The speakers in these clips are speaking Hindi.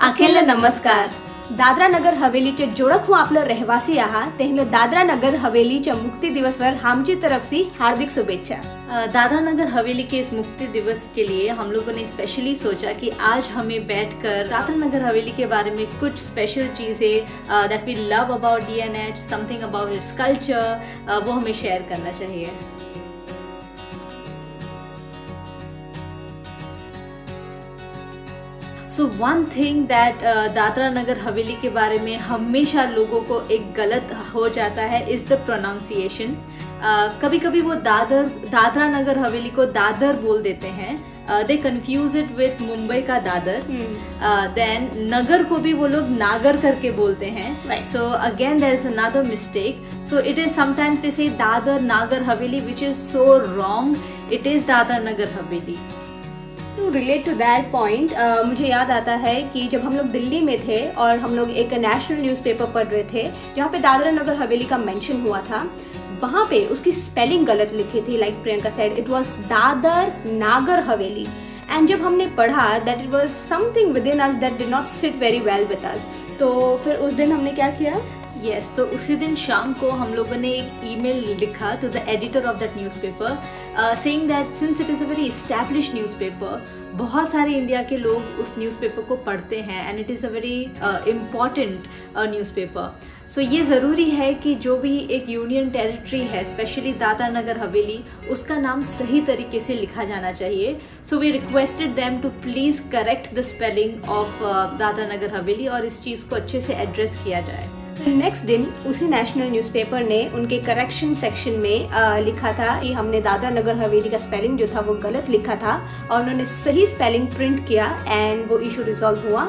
आखेला नमस्कार। दादरा नगर हवेलीचे जोडक हूँ आपलं रहिवासी आहात तेहले दादरा नगर हवेलीच्या मुक्ति दिवसवर आमची तरफ से हार्दिक शुभेच्छा। दादरा नगर हवेली के इस मुक्ति दिवस के लिए हम लोगों ने स्पेशली सोचा कि आज हमें बैठकर दादरा नगर हवेली के बारे में कुछ स्पेशल चीज़ें that we love about DNH, something about its culture, वो हमें शेयर करना चाहिए। So one thing that Dadra Nagar Haveli के बारे में हमेशा लोगों को एक गलत हो जाता है इज़ द प्रोनाउंसिएशन। कभी कभी वो दादरा नगर हवेली को दादर बोल देते हैं, दे कंफ्यूज इट विथ मुंबई का दादर। देन नगर को भी वो लोग नागर करके बोलते हैं। So again there is another mistake. So it is sometimes they say Dadar Nagar Haveli which is so wrong. It is Dadra Nagar Haveli. To relate to that point मुझे याद आता है कि जब हम लोग दिल्ली में थे और हम लोग एक नेशनल न्यूज़पेपर पढ़ रहे थे जहाँ पे दादरा नगर हवेली का मेंशन हुआ था, वहाँ पे उसकी स्पेलिंग गलत लिखी थी। Like Priyanka said it was Dadar Nagar Haveli. And जब हमने पढ़ा that it was something with in us that did not sit very well with us, तो फिर उस दिन हमने क्या किया? Yes, तो उसी दिन शाम को हम लोगों ने एक ईमेल लिखा to the editor of that newspaper saying that since it is a very established newspaper, बहुत सारे इंडिया के लोग उस न्यूज़पेपर को पढ़ते हैं and it is a very important newspaper. So ये ज़रूरी है कि जो भी एक यूनियन टेरिटरी है, स्पेशली दादरा नगर हवेली, उसका नाम सही तरीके से लिखा जाना चाहिए। So we requested them to please correct the spelling of Dadra Nagar Haveli और इस चीज़ को अच्छे से एड्रेस किया जाए। नेक्स्ट दिन उसी नेशनल न्यूज़पेपर ने उनके करेक्शन सेक्शन में लिखा था कि हमने दादरा नगर हवेली का स्पेलिंग जो था वो गलत लिखा था और उन्होंने सही स्पेलिंग प्रिंट किया एंड वो इशू रिजॉल्व हुआ।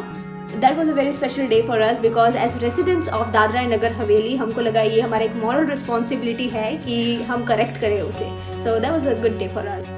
That was a very special day for us because as residents of Dadra Nagar Haveli हमको लगा ये हमारा एक मॉरल रिस्पॉन्सिबिलिटी है कि हम करेक्ट करें उसे। So that was a good day for us.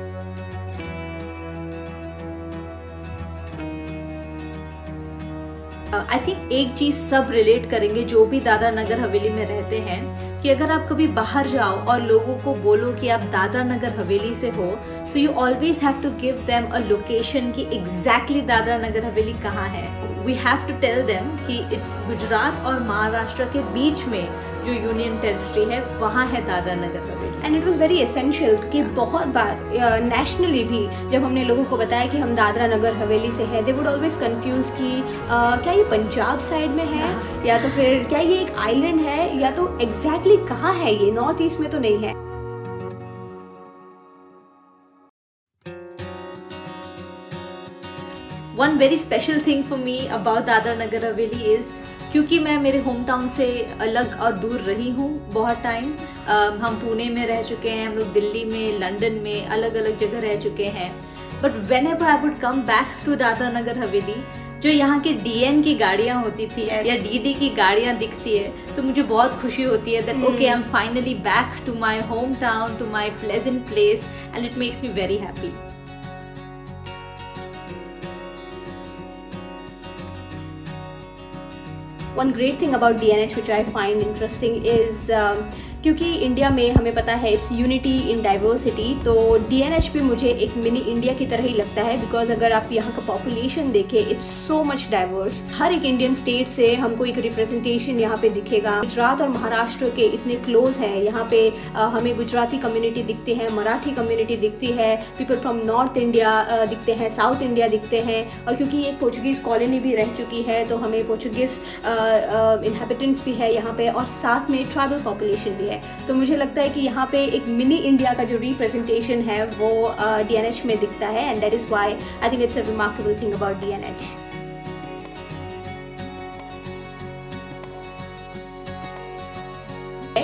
I think एक चीज़ सब रिलेट करेंगे जो भी दादरा नगर हवेली में रहते हैं कि अगर आप कभी बाहर जाओ और लोगों को बोलो कि आप दादरा नगर हवेली से हो, so you always have to give them a location कि एग्जैक्टली दादरा नगर हवेली कहाँ है। We have to tell them कि इस गुजरात और महाराष्ट्र के बीच में जो यूनियन टेरिटरी है वहाँ है दादरा नगर हवेली। And it was very essential कि बहुत बार नेशनली भी जब हमने लोगों को बताया कि हम दादरा नगर हवेली से हैं, दे वुड ऑलवेज कंफ्यूज कि क्या ये पंजाब साइड में है या तो फिर क्या ये एक आइलैंड है या तो एग्जैक्टली कहाँ है, ये नॉर्थ ईस्ट में तो नहीं है। One very special thing for me about Dadra Nagar Haveli is क्योंकि मैं मेरे होम टाउन से अलग और दूर रही हूँ बहुत टाइम। हम पुणे में रह चुके हैं, हम लोग दिल्ली में, लंदन में, अलग अलग जगह रह चुके हैं। But whenever I would come back to Dadra Nagar Haveli, जो यहाँ के DN की गाड़ियाँ होती थी या DD की गाड़ियाँ दिखती है तो मुझे बहुत खुशी होती है that okay I am finally back to my home town, to my pleasant place and it makes me very happy. One great thing about DNH which I find interesting is क्योंकि इंडिया में हमें पता है इट्स यूनिटी इन डाइवर्सिटी, तो DNH भी मुझे एक मिनी इंडिया की तरह ही लगता है बिकॉज अगर आप यहाँ का पॉपुलेशन देखें इट्स सो मच डाइवर्स। हर एक इंडियन स्टेट से हमको एक रिप्रेजेंटेशन यहाँ पे दिखेगा। गुजरात और महाराष्ट्र के इतने क्लोज हैं, यहाँ पे हमें गुजराती कम्युनिटी दिखती है, मराठी कम्युनिटी दिखती है, पीपल फ्रॉम नॉर्थ इंडिया दिखते हैं, साउथ इंडिया दिखते हैं। और क्योंकि एक पोर्चुगीज़ कॉलोनी भी रह चुकी है तो हमें पोर्चुगीज़ इनहेबिटेंट्स भी है यहाँ पे और साथ में ट्राइबल पॉपुलेशन भी है। तो मुझे लगता है कि यहाँ पे एक मिनी इंडिया का जो रिप्रेजेंटेशन है वो DNH में दिखता है and that is why I think it's a remarkable thing about DNH।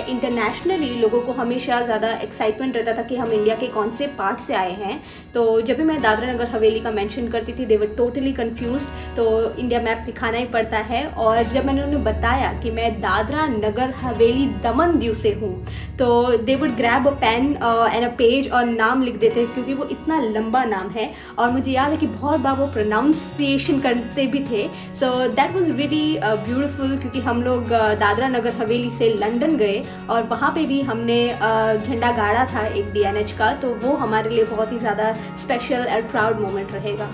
Internationally लोगों को हमेशा ज़्यादा एक्साइटमेंट रहता था कि हम इंडिया के कौन से पार्ट से आए हैं। तो जब भी मैं दादरा नगर हवेली का मेंशन करती थी दे वर टोटली कंफ्यूज्ड, तो इंडिया मैप दिखाना ही पड़ता है। और जब मैंने उन्हें बताया कि मैं दादरा नगर हवेली दमन दीव से हूँ तो they would grab a pen and a page और नाम लिख देते क्योंकि वो इतना लंबा नाम है और मुझे याद है कि बहुत बार वो प्रोनाउंसिएशन करते भी थे। So that was really beautiful क्योंकि हम लोग दादरा नगर हवेली से लंदन गए और वहाँ पे भी हमने झंडा गाड़ा था एक DNH का, तो वो हमारे लिए बहुत ही ज़्यादा स्पेशल और प्राउड मोमेंट रहेगा।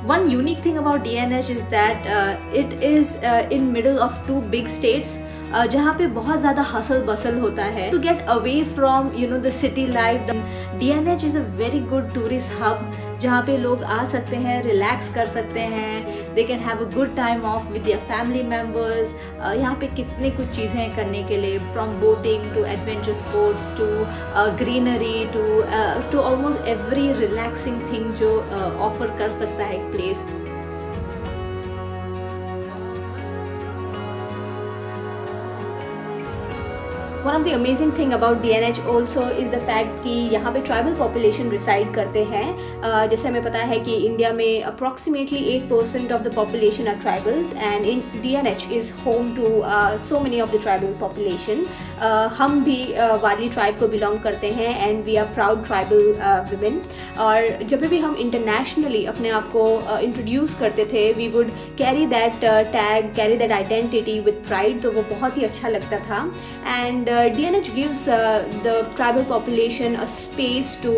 One unique thing about DNH is that it is in middle of 2 big states. जहाँ पे बहुत ज़्यादा हसल बसल होता है. To get away from the city life, DNH is a very good tourist hub जहाँ पे लोग आ सकते हैं, रिलैक्स कर सकते हैं. They can have a good time off with their family members. यहाँ पे कितने कुछ चीज़ें हैं करने के लिए, from boating to adventure sports to greenery to almost every relaxing thing जो offer कर सकता है एक place. One of the amazing thing about DNH also is the fact कि यहाँ पे tribal population reside करते हैं. जैसे हमें पता है कि इंडिया में approximately 8% of the population are tribals and in DNH is home to so many of the tribal population. हम भी वाली tribe को belong करते हैं and we are proud tribal women. और जब भी हम internationally अपने आप को introduce करते थे, we would carry that tag, carry that identity with pride. तो वो बहुत ही अच्छा लगता था. And DNH gives the tribal population a space to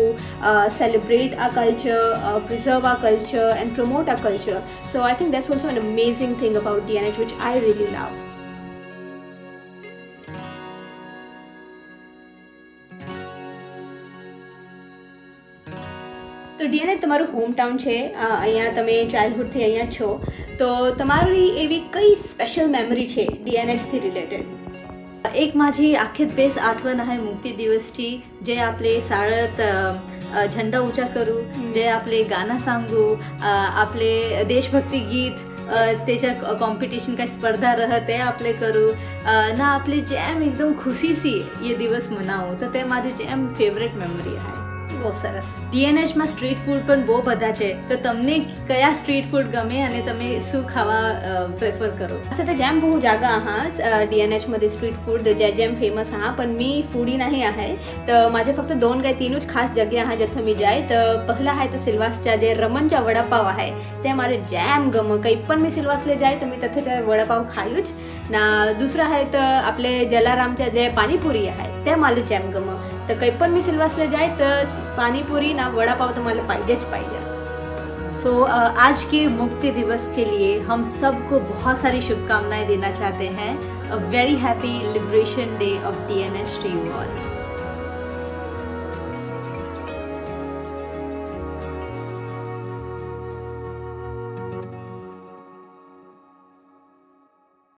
celebrate our culture, preserve our culture and promote our culture. So I think that's also an amazing thing about DNH which I really love. તો DNH તમારું હોમ ટાઉન છે, અહીંયા તમે ચાઇલ્ડહુડથી અહીંયા છો, તો તમારી એવી કઈ સ્પેશિયલ મેમરી છે DNHથી રિલેટેડ? एक माझी आखेत बेस आठवण आहे मुक्ती दिवसची, जे आपले शाळेत झेंडा उंचा करू, जे आपले गाणं सांगू, आपले देशभक्ती गीत त्याच्या कॉम्पिटिशन काही स्पर्धा रहते आपले करू ना, आपले जैम एकदम खुशी सी ये दिवस मनावू. तो ते माझी जैम फेवरेट मेमरी आहे. બહુ સરસ. DNH માં સ્ટ્રીટ ફૂડ પણ બહુ બધા છે, તો તમને કયા સ્ટ્રીટ ફૂડ ગમે અને તમે શું ખાવા પ્રેફર કરો? असं तर जॅम बहु जागा आहात DNH मध्ये स्ट्रीट फूड जॅम फेमस आहात, पण मी फूडी नाही आहे. तर माझे फक्त 2 काय 3च खास जग्या आहात जिथे मी जाय. तर पहिला आहे तर सिल्वासच्या जे रमणच्या वडापाव आहे ते मारे जॅम गम. काही पण मी सिल्वासले जाय तर मी तिथे वडापाव खायूच ना. दुसरं आहे तर आपले जलारामच्या जे पाणीपुरी आहे ते मला जॅम गम. तर काही पण मी सिल्वासले जाय तर पानीपुरी ना वडापाव तो मला पाहिजेच पाहिजे. सो आज के मुक्ति दिवस के लिए हम सबको बहुत सारी शुभकामनाएं देना चाहते हैं. A very happy liberation day of DNH to you all.